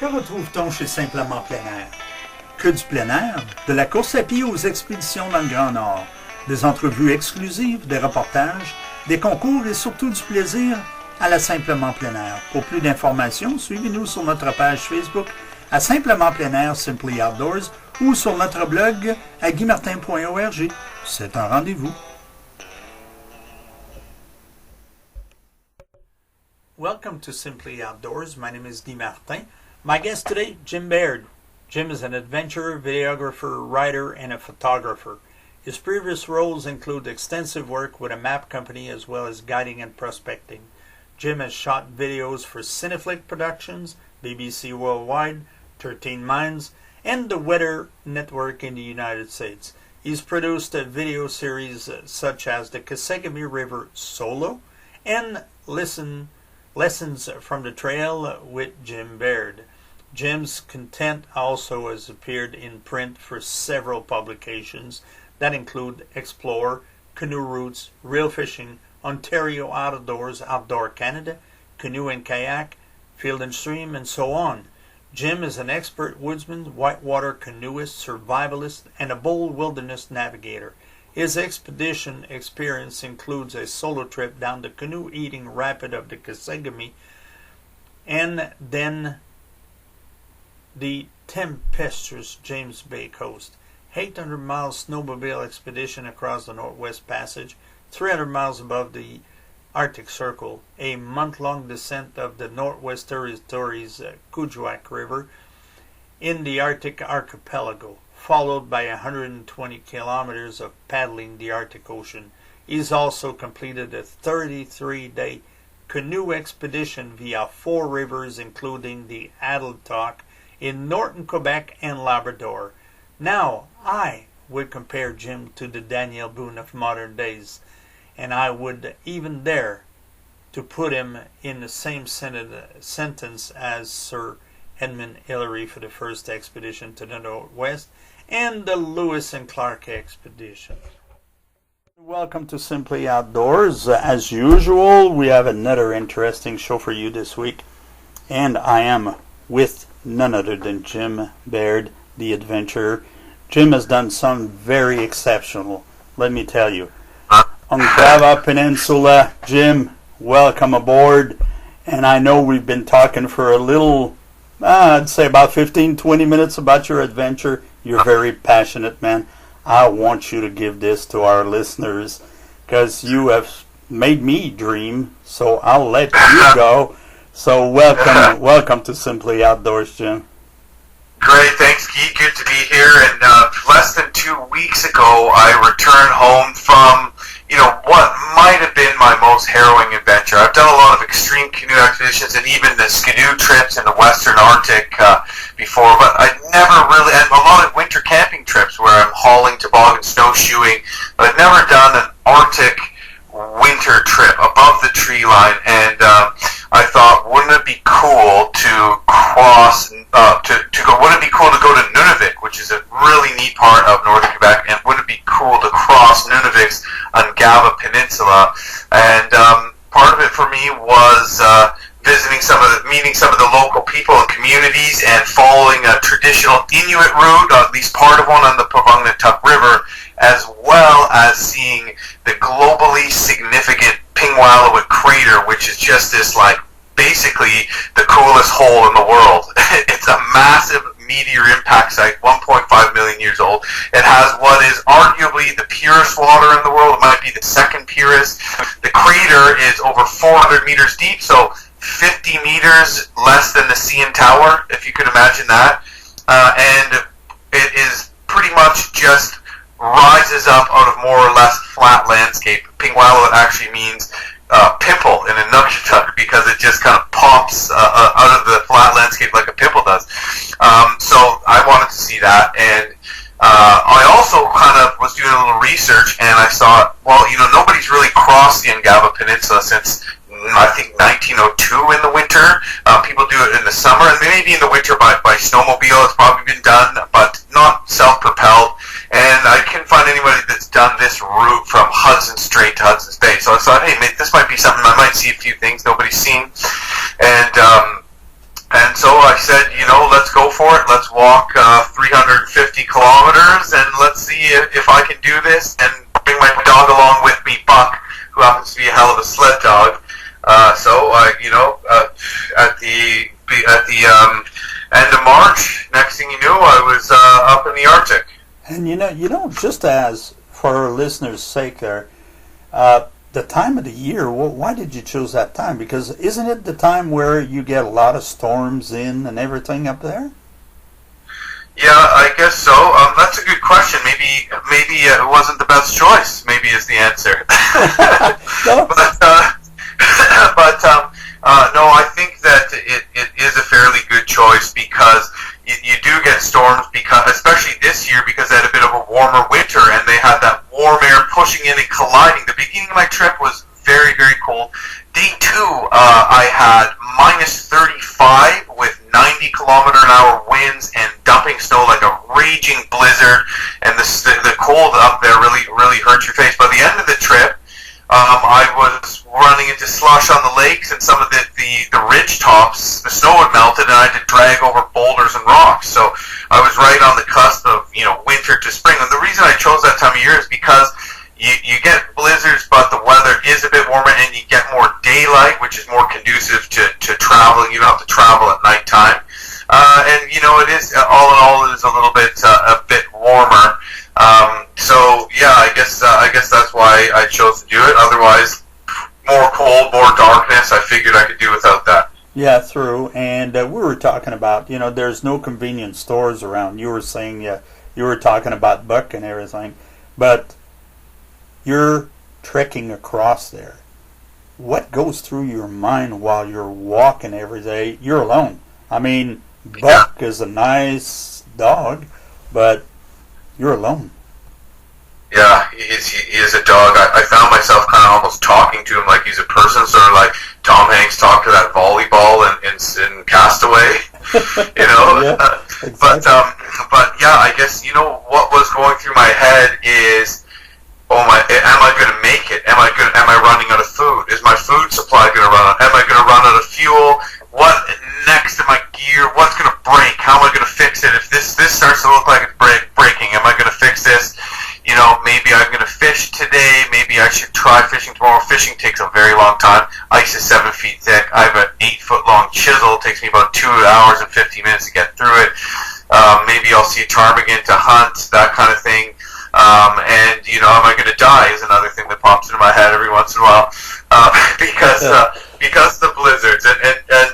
Que retrouve-t-on chez Simplement Plein Air? Que du plein air, de la course à pied aux expéditions dans le Grand Nord, des entrevues exclusives, des reportages, des concours et surtout du plaisir à la Simplement Plein Air. Pour plus d'informations, suivez-nous sur notre page Facebook à Simplement Plein Air, Simply Outdoors, ou sur notre blog à guymartin.org. C'est un rendez-vous. Welcome to Simply Outdoors. My name is Guy Martin. My guest today, Jim Baird. Jim is an adventurer, videographer, writer, and a photographer. His previous roles include extensive work with a map company as well as guiding and prospecting. Jim has shot videos for Cineflick Productions, BBC Worldwide, 13 Minds, and the Weather Network in the United States. He's produced a video series such as the Kisegami River Solo and Lessons from the Trail with Jim Baird. Jim's content also has appeared in print for several publications that include Explore, Canoe Routes, Real Fishing, Ontario Outdoors, Outdoor Canada, Canoe and Kayak, Field and Stream, and so on. Jim is an expert woodsman, whitewater canoeist, survivalist, and a bold wilderness navigator. His expedition experience includes a solo trip down the canoe-eating rapid of the Kisegami and then the tempestuous James Bay coast, 800-mile snowmobile expedition across the Northwest Passage, 300 miles above the Arctic Circle, a month-long descent of the Northwest Territories Kuujjuaq River in the Arctic Archipelago, followed by 120 kilometers of paddling the Arctic Ocean. He's also completed a 33-day canoe expedition via 4 rivers, including the Adeltalk in northern Quebec and Labrador. Now, I would compare Jim to the Daniel Boone of modern days, and I would even dare to put him in the same sentence as Sir Edmund Hillary for the first expedition to the Northwest and the Lewis and Clark expedition. Welcome to Simply Outdoors. As usual, we have another interesting show for you this week, and I am with none other than Jim Baird, the adventurer. Jim has done something very exceptional, let me tell you. Ungava Peninsula, Jim, welcome aboard. And I know we've been talking for a little, I'd say about 15-20 minutes about your adventure. You're very passionate, man. I want you to give this to our listeners because you have made me dream, so I'll let you go. So welcome to Simply Outdoors, Jim. Great, thanks, Guy. Good to be here. And less than 2 weeks ago, I returned home from, what might have been my most harrowing adventure. I've done a lot of extreme canoe expeditions and even the skidoo trips in the Western Arctic before, but I'd never really, and a lot of winter camping trips where I'm hauling toboggan, snowshoeing, but I've never done an Arctic winter trip above the tree line, and I thought, wouldn't it be cool to cross, wouldn't it be cool to go to Nunavik, which is a really neat part of northern Quebec, and wouldn't it be cool to cross Nunavuk's Ungava Peninsula? And part of it for me was meeting some of the local people and communities and following a traditional Inuit route, at least part of one on the Pavungnatuk River, as well as seeing the globally significant Pingwallowit crater, which is just this, basically the coolest hole in the world. It's a massive meteor impact site, 1.5 million years old. It has what is arguably the purest water in the world. It might be the second purest. The crater is over 400 meters deep, so 50 meters less than the CN Tower, if you could imagine that. And it is pretty much just rises up out of more or less flat landscape. Pingwallowit actually means pimple in Inuktitut because it just kind of pops out of the flat landscape like a pimple does. So I wanted to see that, and I also kind of was doing a little research, and I saw, nobody's really crossed the Ungava Peninsula since I think 1902 in the winter. People do it in the summer, and maybe in the winter by snowmobile. It's probably been done, but not self-propelled. And I couldn't find anybody that's done this route from Hudson Strait to Hudson's Bay. So I thought, hey, this might be something. I might see a few things nobody's seen. And And so I said, let's go for it. Let's walk 350 kilometers, and let's see if I can do this, and bring my dog along with me, Buck, who happens to be a hell of a sled dog. At the end of March, next thing you knew, I was up in the Arctic. And just as for our listeners' sake, there, the time of the year. Why did you choose that time? Because isn't it the time where you get a lot of storms in and everything up there? Yeah, I guess so. That's a good question. Maybe it wasn't the best choice. Maybe is the answer. No? No, I think that it is a fairly good choice because you do get storms, because especially this year, because they had a bit of a warmer winter and they had that warm air pushing in and colliding. The beginning of my trip was very, very cold. Day 2, I had minus 35 with 90-kilometer-an-hour winds and dumping snow like a raging blizzard, and the cold up there really, really hurt your face. By the end of the trip, I was running into slush on the lakes, and some of the ridge tops, the snow had melted, and I had to drag over boulders and rocks. So I was right on the cusp of winter to spring. And the reason I chose that time of year is because you get blizzards, but the weather is a bit warmer, and you get more daylight, which is more conducive to traveling. You don't have to travel at nighttime, and it is all in all, it is a bit warmer. So yeah, I guess that's why I chose to do it. Otherwise, more cold, more darkness. I figured I could do without that. Yeah, true. And we were talking about, there's no convenience stores around. You were saying you were talking about Buck and everything, but you're trekking across there. What goes through your mind while you're walking every day? You're alone. I mean, Buck is a nice dog, but you're alone. Yeah, he is a dog. I found myself kind of almost talking to him like he's a person, sort of like Tom Hanks talked to that volleyball in Castaway, Yeah, exactly. But yeah, I guess what was going through my head is, am I going to make it? Am I running out of food? Is my food supply going to run out? Am I going to run out of fuel? What next in my gear? What's going to break? How am I going to fix it? If this starts to look like it's breaking, am I going to fix this? Maybe I'm going to fish today. Maybe I should try fishing tomorrow. Fishing takes a very long time. Ice is 7 feet thick. I have an 8-foot-long chisel. It takes me about 2 hours and 50 minutes to get through it. Maybe I'll see a ptarmigan to hunt, that kind of thing. Am I going to die is another thing that pops into my head every once in a while, because of the blizzards. And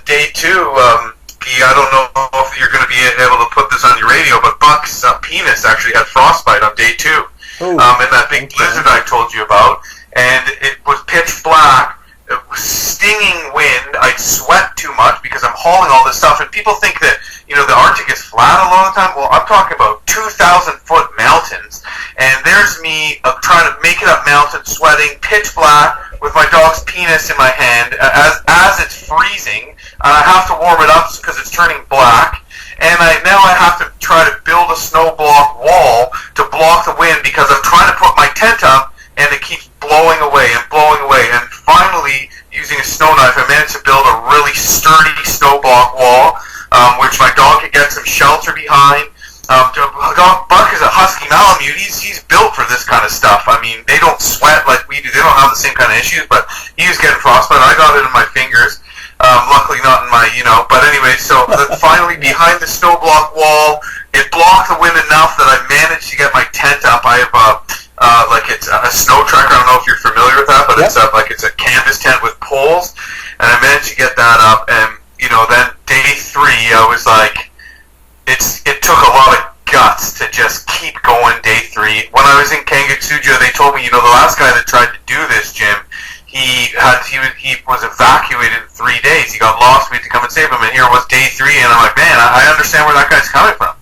day 2, I don't know if you're going to be able to put this on your radio, but Buck's penis actually had frostbite on day 2. In that big blizzard I told you about, and it was pitch black. It was stinging wind. I sweat too much because I'm hauling all this stuff, and people think that the Arctic is flat a lot of the time. Well, I'm talking about 2,000-foot mountains, and there's me trying to make it up mountain, sweating, pitch black, with my dog's penis in my hand as it's freezing, and I have to warm it up because it's turning black. And now I have to try to build a snow block wall to block the wind because I'm trying to put my tent up and it keeps blowing away and blowing away. And finally, using a snow knife, I managed to build a really sturdy snow block wall, which my dog could get some shelter behind. Buck is a husky Malamute. He's built for this kind of stuff. I mean, they don't sweat like we do. They don't have the same kind of issues, but he was getting frostbite. I got it in my fingers. Luckily not in my, but anyway, so finally behind the snow block wall, it blocked the wind enough that I managed to get my tent up. I have it's a snow tracker. I don't know if you're familiar with that, but yep. It's a canvas tent with poles, and I managed to get that up. And then day 3, I was like, it took a lot of guts to just keep going. Day 3, when I was in Kangaksujo, they told me, the last guy that tried to do this, Jim, he was evacuated in 3 days. He got lost. We had to come and save him. And here was day 3, and I'm like, man, I understand where that guy's coming from,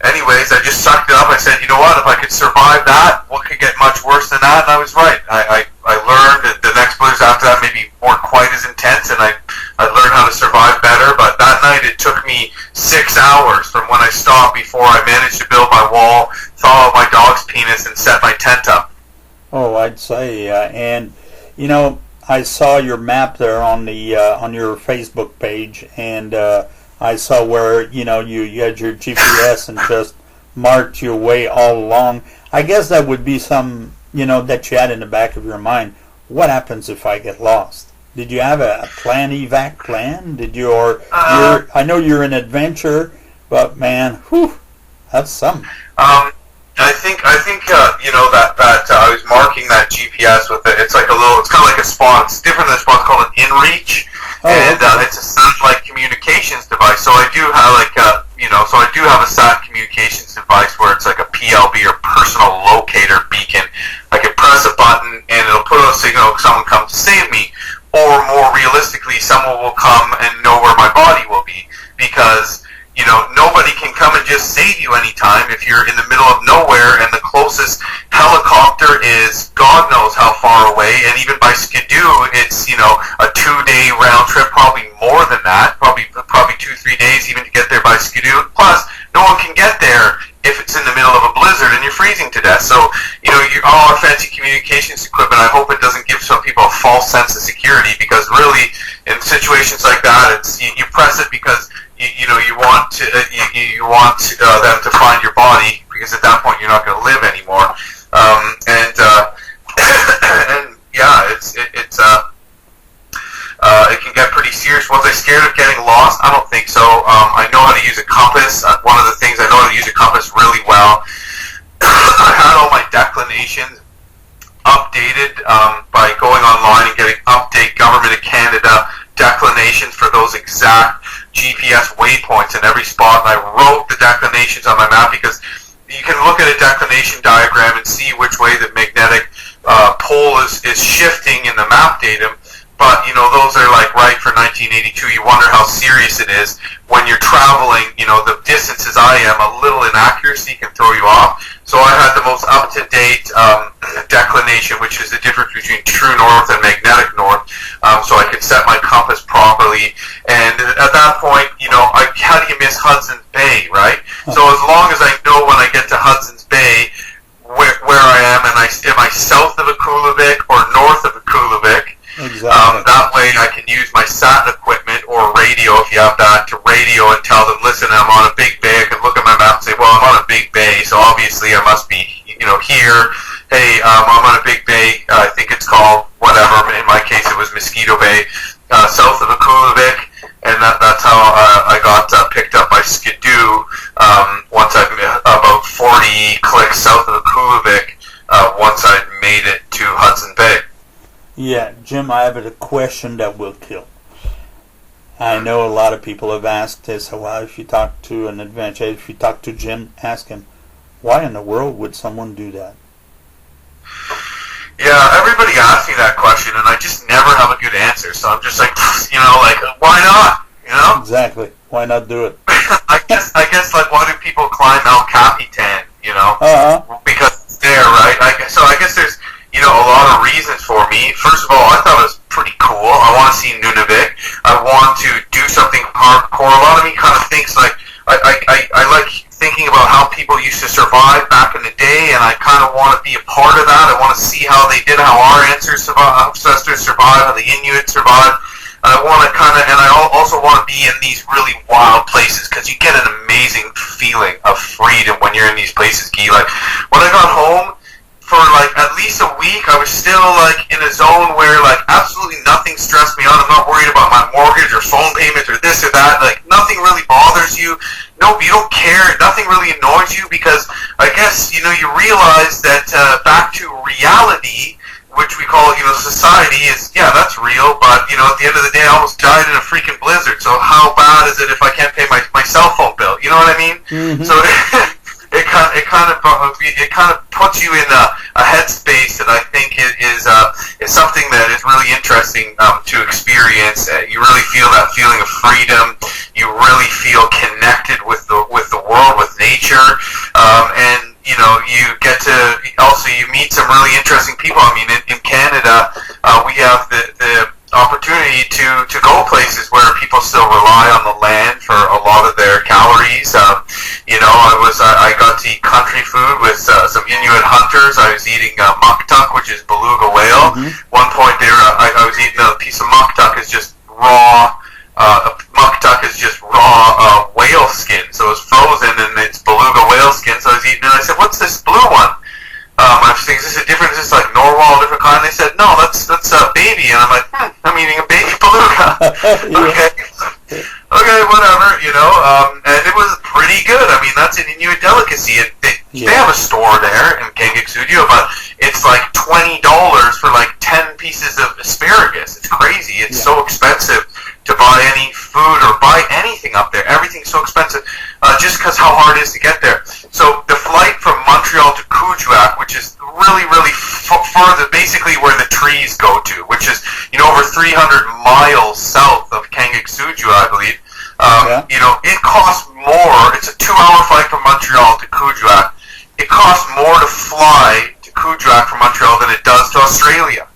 anyways, I just sucked it up. I said, you know what? If I could survive that, what could get much worse than that? And I was right. I learned that the next blizzards after that maybe weren't quite as intense, and I learned how to survive better. But that night, it took me 6 hours from when I stopped before I managed to build my wall, thaw out my dog's penis, and set my tent up. Oh, I'd say, and I saw your map there on the on your Facebook page, and I saw where you had your GPS and just marked your way all along. I guess that would be some that you had in the back of your mind. What happens if I get lost? Did you have a evac plan? Did you, or I know you're an adventurer, but man, whew, that's something. I think that I was marking that GPS with it. It's like it's kind of like a spot. It's different than a spot. It's called an inReach, and okay. It's a satellite communications device. So I do have so I do have a sat communications device where it's like a PLB or personal locator beacon. I can press a button and it'll put out a signal if someone comes to save me, or more realistically, someone will come and know where my body will be, because nobody can come and just save you anytime if you're in the middle of nowhere and the closest helicopter is God knows how far away, and even by Skidoo it's a 2-day round trip, probably more than that, probably 2-3 days even to get there by Skidoo. Plus, no one can get there if it's in the middle of a blizzard and you're freezing to death. So all our fancy communications equipment, I hope it doesn't give some people a false sense of security, because really in situations like that, it's you press it because you want them to find your body, because at that point you're not going to live anymore. And yeah, it can get pretty serious. Was I scared of getting lost? I don't think so. I know how to use a compass. One of the things, I know how to use a compass really well. I had all my declinations updated by going online and getting update Government of Canada declinations for those exact GPS waypoints in every spot, and I wrote the declinations on my map, because you can look at a declination diagram and see which way the magnetic pole is shifting in the map datum, but those are like right for 1982. You wonder how serious it is when you're traveling. The distances I am, a little inaccuracy can throw you off. So I had the most up-to-date declination, which is the difference between true north and magnetic north, so I could set my compass properly. And at that point, how do you miss Hudson's Bay, right? So as long as I know when I get to Hudson's Bay where I am, and am I south of Akulavik or north of Akulavik? Exactly. That way I can use my sat equipment or radio, if you have that, to radio and tell them, listen, I'm on a big bay. I can look at my map and say, well, I'm on a big bay, so obviously I must be, here. Hey, I'm on a big bay. I think it's called whatever. In my case, it was Mosquito Bay, south of Akulavik, and that's how I got picked up by Skidoo once I'm about 40 clicks south of Akulavik, once I made it to Hudson Bay. Yeah, Jim, I have a question that will kill. I know a lot of people have asked this. Well, if you talk to an adventurer, if you talk to Jim, ask him, why in the world would someone do that? Yeah, everybody asks me that question, and I just never have a good answer. So I'm just like, why not? Exactly. Why not do it? I guess like, why do people climb El Capitan? Because it's there, right? So I guess there's a lot of reasons for me. First of all, I thought it was pretty cool. I want to see Nunavik. I want to do something hardcore. A lot of me kind of thinks like I like thinking about how people used to survive back in the day, and I kind of want to be a part of that. I want to see how they did, how our ancestors survived, how the Inuit survived. I want to and I also want to be in these really wild places, because you get an amazing feeling of freedom when you're in these places, Guy. Like, when I got home, for like at least a week, I was still like in a zone where like absolutely nothing stressed me out. I'm not worried about my mortgage or phone payment or this or that. Like, nothing really bothers you. No, you don't care. Nothing really annoys you, because I guess you realize that back to reality, which we call society, is that's real. But at the end of the day, I almost died in a freaking blizzard. So how bad is it if I can't pay my cell phone bill? You know what I mean? Mm-hmm. So. It kind of puts you in a headspace that I think is something that is really interesting to experience. You really feel that feeling of freedom. You really feel connected with the world, with nature, and you get to also you meet some really interesting people. I mean, in Canada, we have the opportunity to go places where people still rely on the land for a lot of their calories. I got to eat country food with some Inuit hunters. I was eating muktuk, which is beluga whale. One point there, I was eating a piece of muktuk is just raw. Muktuk is just raw whale skin, so it's frozen and it's beluga whale skin. So I was eating it, and I said, "What's this blue one?" I was thinking, "Is this a different? Is this like narwhal, a different kind?" They said, "No, that's a baby." And I'm like, "I'm eating a baby beluga." Okay, whatever, and it was pretty good. I mean, that's an Inuit delicacy. They have a store there in Kangiksudyo, but it's like $20 for like 10 pieces of asparagus. It's crazy. It's so expensive to buy any food or buy anything up there. Everything's so expensive just because how hard it is to get there. So the flight from Montreal to Kuujjuaq, which is really, really further, basically where the trees go to, which is, over 300 miles south of Kangiksudyo, I believe. It costs more. It's a 2-hour flight from Montreal to Kuujjuaq. It costs more to fly to Kuujjuaq from Montreal than it does to Australia.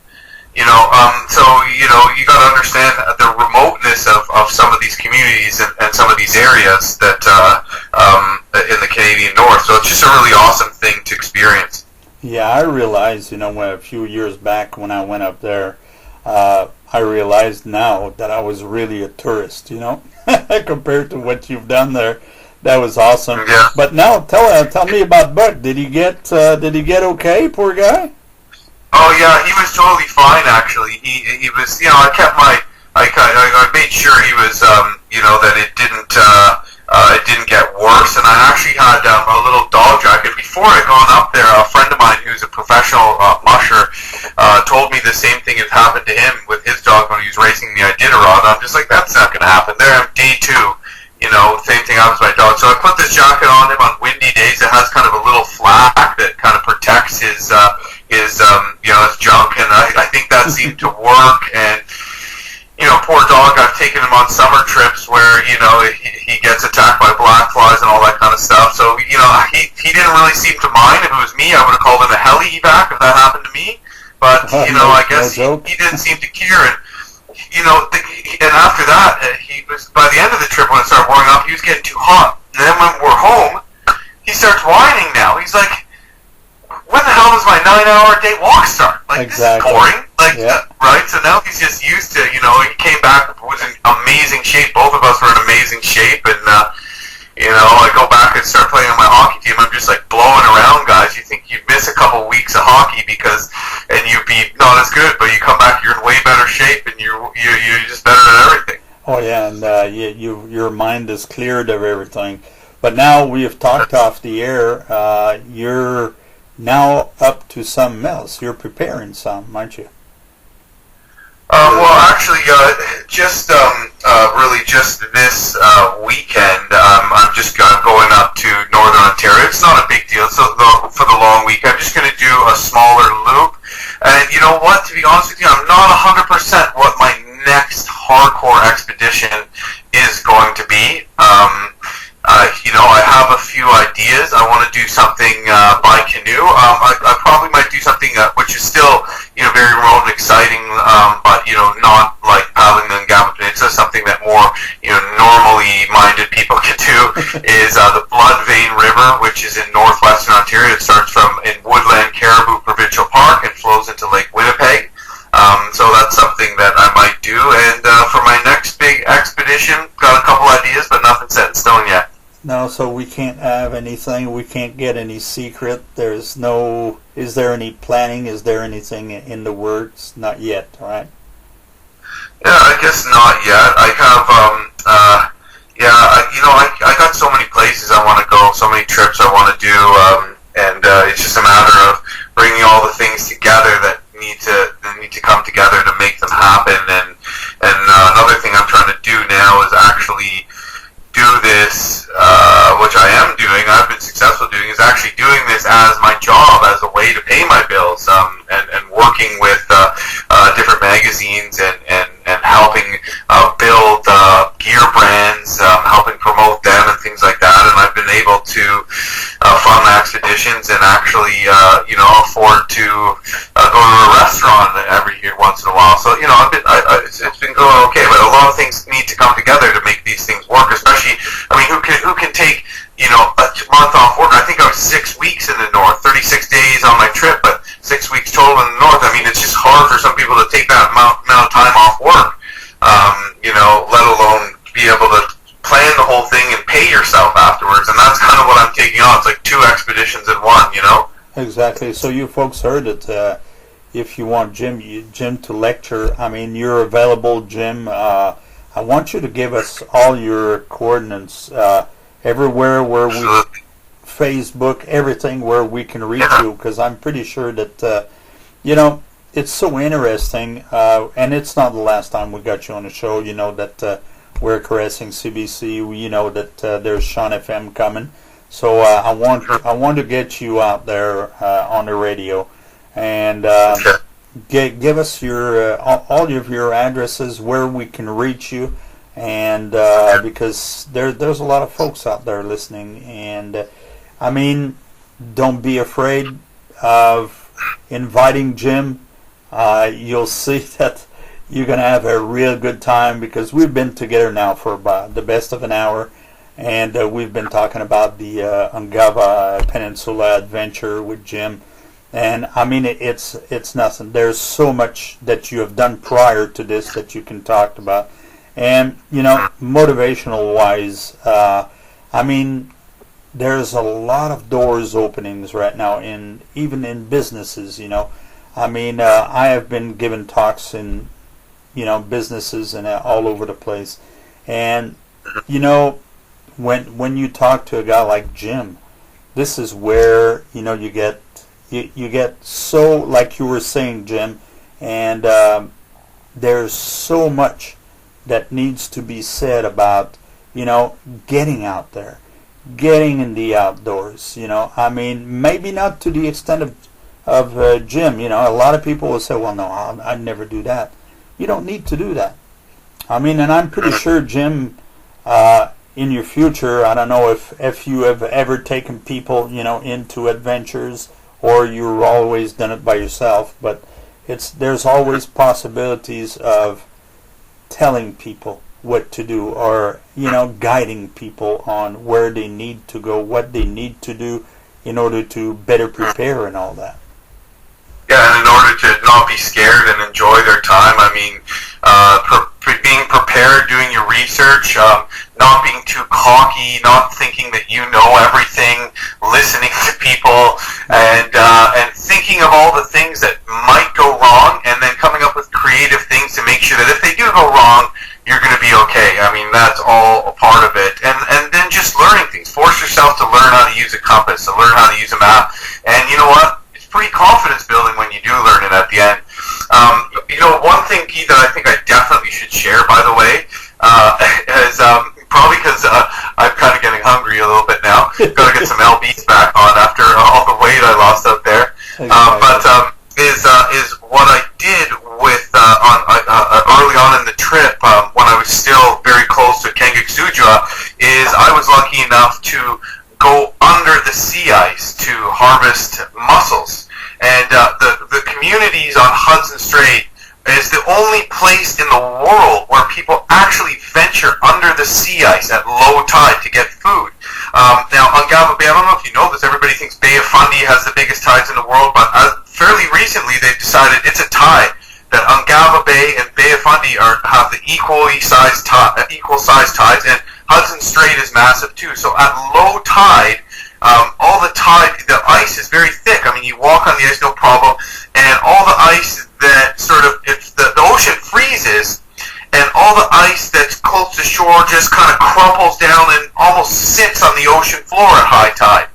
So you got to understand the remoteness of some of these communities and some of these areas that in the Canadian North. So it's just a really awesome thing to experience. Yeah, I realized, when a few years back when I went up there, I realized now that I was really a tourist, compared to what you've done there. That was awesome. Yeah. But now, tell me about Buck. Did he get okay, poor guy? Oh yeah, he was totally fine actually. He was, I made sure he was, that it didn't get worse. And I actually had a little dog jacket. Before I'd gone up there, a friend of mine who's a professional musher told me the same thing had happened to him with his dog when he was racing the Iditarod. I'm just like, that's not going to happen. There, I'm day 2. Same thing happens to my dog. So I put this jacket on him on windy days. It has kind of a little flap that kind of protects his junk, and I think that seemed to work. And poor dog, I've taken him on summer trips where he gets attacked by black flies and all that kind of stuff. So he didn't really seem to mind. If it was me, I would have called in a heli evac if that happened to me. But I guess he didn't seem to care. And after that, he was, by the end of the trip when it started warming up, he was getting too hot. And then when we're home, he starts whining now. He's like, when the hell does my 9-hour day walk start? Like, exactly. This is boring. Right? So now he's just used to, he came back, was in amazing shape. Both of us were in amazing shape. And, I go back and start playing on my hockey team. I'm just like blowing around guys. You think you'd miss a couple weeks of hockey and you'd be not as good, but you come back, you're in way better shape and you're just better at everything. Oh yeah, and your mind is cleared of everything. But now we have talked off the air. You're now up to something else. You're preparing some, aren't you? Well, actually, really just this weekend, I'm just going up to Northern Ontario. It's not a big deal. So for the long week, I'm just going to do a smaller loop. And you know what? To be honest with you, I'm not 100% what my next hardcore expedition is going to be. I have a few ideas. I want to do something by canoe. I probably might do something which is still, very remote and exciting, but not like paddling the Ngama Peninsula. Something that more, normally minded people can do is the Blood Vein River, which is in northwestern Ontario. It starts in Woodland Caribou Provincial Park and flows into Lake Winnipeg. So that's something that I might do. And for my next big expedition, got a couple ideas, but nothing set in stone yet. No, so we can't have anything. We can't get any secret. Is there any planning? Is there anything in the works? Not yet, right? Yeah, I guess not yet. I have, I got so many places I want to go, so many trips I want to do, and it's just a matter of bringing all the things together that need to come together to make them happen. And another thing I'm trying to do now is actually do this, which I am doing, I've been successful doing, is actually doing this as my job, as a way to pay my bills, and working with different magazines and helping build gear brands, helping promote them and things like that. And I've been able to fund my expeditions and actually, afford to go to a restaurant every year once in a while. So, it's been going okay, but a lot of things need to come together to make these things work, especially, who can take, a month off work? I think I was 6 weeks in the north, 36 days on take that amount of time off work, let alone be able to plan the whole thing and pay yourself afterwards. And that's kind of what I'm taking on. It's like 2 expeditions in one, Exactly. So you folks heard it. If you want Jim to lecture, I mean, you're available, Jim. I want you to give us all your coordinates everywhere where we, Facebook, everything where we can reach you, because I'm pretty sure that, it's so interesting, and it's not the last time we got you on the show. You know that we're caressing CBC. You know that there's Sean FM coming. So I want to get you out there on the radio, and give us your all of your addresses where we can reach you, and because there's a lot of folks out there listening, and I mean, don't be afraid of inviting Jim. You'll see that you're going to have a real good time, because we've been together now for about the best of an hour, and we've been talking about the Ungava Peninsula adventure with Jim. And I mean, it's nothing. There's so much that you have done prior to this that you can talk about. And, motivational wise, I mean, there's a lot of doors openings right now, even in businesses, I mean, I have been giving talks in, businesses and all over the place. And, when you talk to a guy like Jim, this is where, you get so, like you were saying, Jim, and there's so much that needs to be said about, getting out there, getting in the outdoors, I mean, maybe not to the extent of Jim, a lot of people will say, well, no, I'd never do that. You don't need to do that. I mean, and I'm pretty sure, Jim, in your future, I don't know if you have ever taken people, into adventures, or you've always done it by yourself, but there's always possibilities of telling people what to do, or guiding people on where they need to go, what they need to do in order to better prepare and all that. Yeah, and in order to not be scared and enjoy their time, I mean, being prepared, doing your research, not being too cocky, not thinking that you know everything, listening to people, and thinking of all the things that might go wrong, and then coming up with creative things to make sure that if they do go wrong, you're going to be okay. I mean, that's all a part of it. And then just learning things. Force yourself to learn how to use a compass, to learn how to use a map. And you know what? It's pretty confidence building when you do learn it at the end. One thing, Guy, that I think I definitely should share, by the way, is probably because I'm kind of getting hungry a little bit now. Got to get some LBs back on after all the weight I lost out there. Exactly. Is what I did with early on in the trip when I was still very close to Kangaksuja, is I was lucky enough to go under the sea ice to harvest mussels. And the communities on Hudson Strait is the only place in the world where people actually venture under the sea ice at low tide to get food. Now, Ungava Bay, I don't know if you know this, everybody thinks Bay of Fundy has the biggest tides in the world, but fairly recently they've decided it's a tie, that Ungava Bay and Bay of Fundy have the equal size tides, and Hudson Strait is massive too. So at low tide, all the ice is very thick. I mean, you walk on the ice, no problem, and all the ice that if the ocean freezes, and all the ice that's close to shore just kind of crumples down and almost sits on the ocean floor at high tide.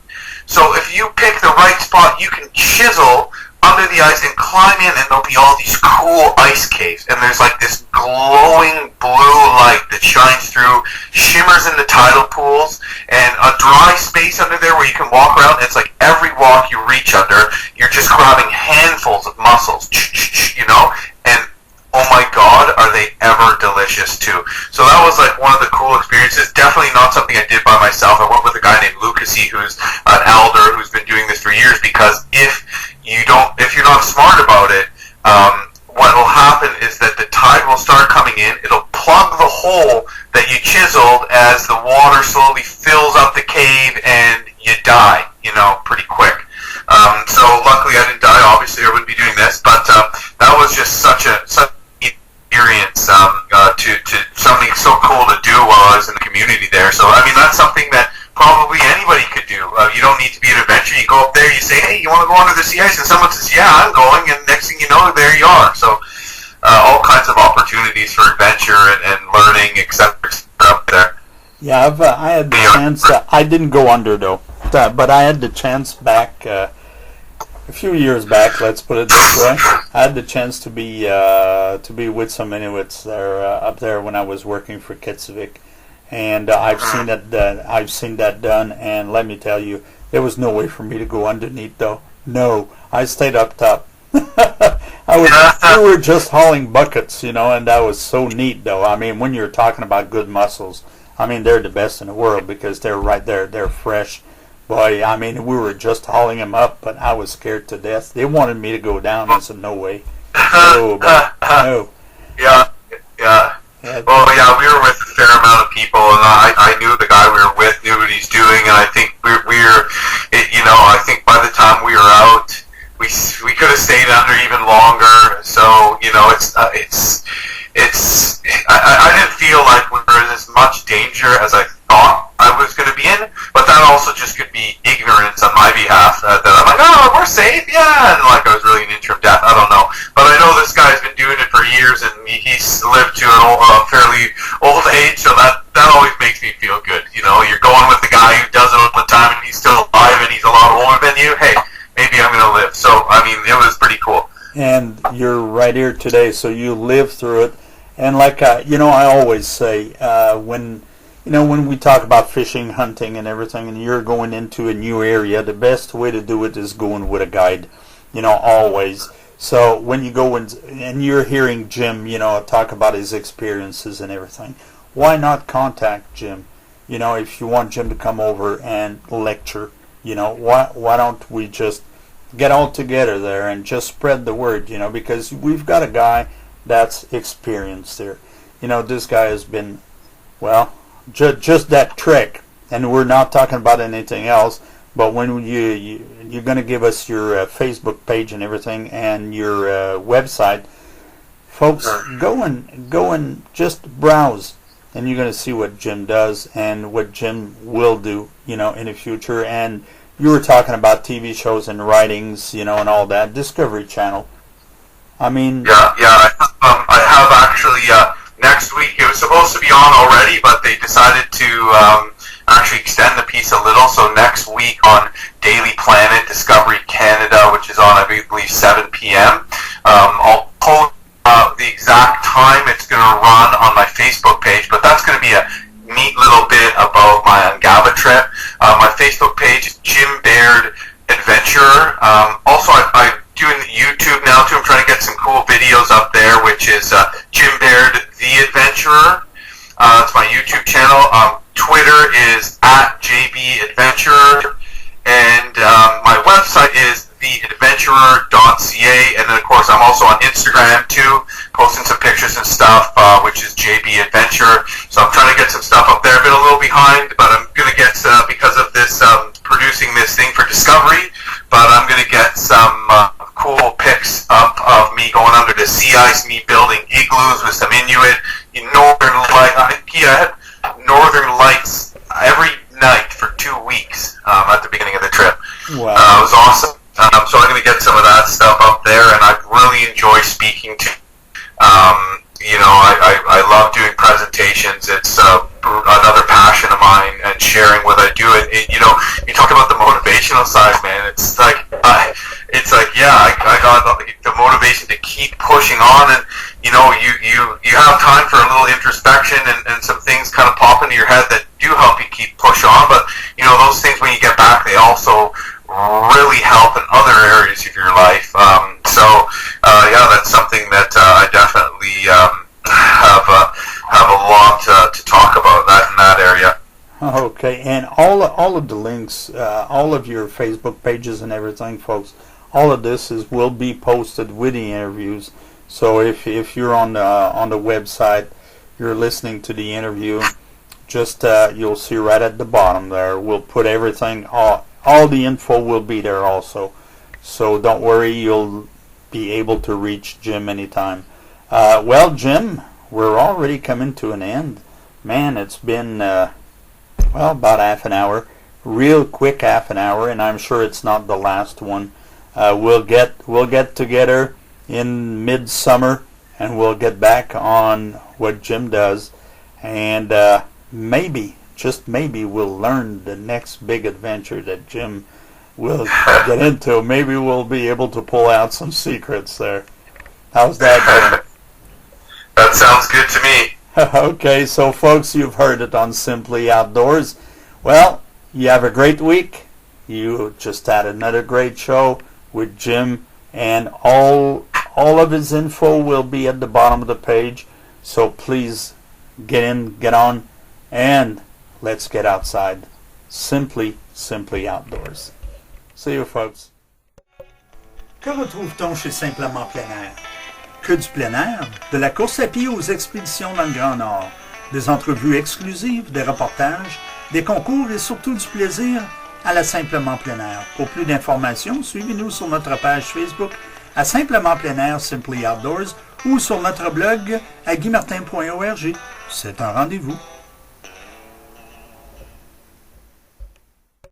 So if you pick the right spot, you can chisel under the ice and climb in, and there'll be all these cool ice caves, and there's like this glowing blue light that shines through, shimmers in the tidal pools, and a dry space under there where you can walk around. It's like every walk you reach under, you're just grabbing handfuls of mussels, and oh my God, are they ever delicious too. So that was like one of the cool experiences. Definitely not something I did by myself. I went with a guy named Lucasy, who's an elder who's been doing this for years, because if you're not smart about it, what will happen is that the tide will start coming in, it'll plug the hole that you chiseled as the water slowly fills up the cave, and you die, pretty quick. So luckily I didn't die, obviously I wouldn't be doing this, but that was just such an experience to something so cool to do while I was in the community there. So I mean, that's something that probably anybody could do. You don't need to be an adventurer. You go up there, you say, hey, you want to go under the sea ice? And someone says, yeah, I'm going. And next thing you know, there you are. So all kinds of opportunities for adventure and learning, etc. up there. Yeah, I had the chance. I didn't go under though, but I had the chance back a few years back. Let's put it this way. I had the chance to be with some Inuits there up there when I was working for Kitsavik, and I've seen that done. And let me tell you, there was no way for me to go underneath though. No, I stayed up top. We were just hauling buckets, and that was so neat though. I mean, when you're talking about good mussels, I mean, they're the best in the world because they're right there. They're fresh. Boy, I mean, we were just hauling them up, but I was scared to death. They wanted me to go down. I said, no way. No. Yeah. Well, yeah, we were with a fair amount of people, and I knew the guy we were with knew what he's doing, and I think I think by the time we were out, we could have stayed under even longer. So, I didn't feel like we were in as much danger as I thought I was going to be in, but that also just could be ignorance on my behalf, that I'm like, oh, we're safe, yeah, and like I was really an inch from death. I don't know, but I know this guy's been doing it for years, and he's lived to a fairly old age, so that always makes me feel good. You're going with the guy who does it all the time, and he's still alive, and he's a lot older than you. Hey, maybe I'm going to live. So I mean, it was pretty cool. And you're right here today, so you lived through it. And like I always say, when we talk about fishing, hunting, and everything, and you're going into a new area, the best way to do it is going with a guide. Always. So when you go and you're hearing Jim, talk about his experiences and everything, why not contact Jim? If you want Jim to come over and lecture, why don't we just get all together there and just spread the word? Because we've got a guy that's experienced there. This guy has been, well, just that trick, and we're not talking about anything else. But when you're going to give us your Facebook page and everything, and your website, folks, go and just browse, and you're going to see what Jim does and what Jim will do, in the future. And you were talking about TV shows and writings, and all that. Discovery Channel. I mean, yeah. I have actually next week. It was supposed to be on already, but they decided to actually extend the piece a little. So next week on Daily Planet, Discovery Canada, which is on, I believe, 7 p.m. I'll post the exact time it's going to run on my Facebook page, but that's going to be a neat little bit about my Angaba trip. My Facebook page is Jim Baird Adventurer. Also, I'm doing YouTube now too. I'm trying to get some cool videos up there, which is Jim Baird the Adventurer. That's my YouTube channel. Twitter is @JBAdventurer, and my website is theadventurer.ca. And then, of course, I'm also on Instagram too, posting some pictures and stuff, which is JB Adventure. So I'm trying to get some stuff up there. I've been a little behind, but I'm going to get, because of this, producing this thing for Discovery, but I'm going to get some cool pics up of me going under the sea ice, me building igloos with some Inuit in Northern Lights. I had Northern Lights every night for 2 weeks at the beginning of the trip. Wow. It was awesome. So I'm going to get some of that stuff up there, and I really enjoy speaking to. I love doing presentations. It's another passion of mine, and sharing what I do. You talk about the motivational side, man. It's like, I got the motivation to keep pushing on, and you have time for a little introspection, and some things kind of pop into your head that do help you keep push on. But those things, when you get back, they also really help in other areas of your life. That's something that I definitely have a lot to talk about in that area. Okay, and all of the links, all of your Facebook pages and everything, folks, all of this will be posted with the interviews. So if you're on the website, you're listening to the interview, just you'll see right at the bottom there. We'll put everything, all the info will be there also. So don't worry, you'll be able to reach Jim anytime. Well, Jim, we're already coming to an end. Man, it's been, about half an hour. Real quick half an hour, and I'm sure it's not the last one. We'll get together in midsummer, and we'll get back on what Jim does, and maybe, just maybe, we'll learn the next big adventure that Jim will get into. Maybe we'll be able to pull out some secrets there. How's that, Jim? That sounds good to me. Okay, so folks, you've heard it on Simply Outdoors. Well, you have a great week. You just had another great show with Jim, and all of his info will be at the bottom of the page. So please get in, get on, and let's get outside. Simply Outdoors. See you, folks. Que retrouve-t-on chez Simplement Plein Air? Que du plein air, de la course à pied aux expéditions dans le Grand Nord, des entrevues exclusives, des reportages, des concours et surtout du plaisir à la Simplement Plein Air. Pour plus d'informations, suivez-nous sur notre page Facebook à Simplement Plein Air, Simply Outdoors, ou sur notre blog à guymartin.org. C'est un rendez-vous.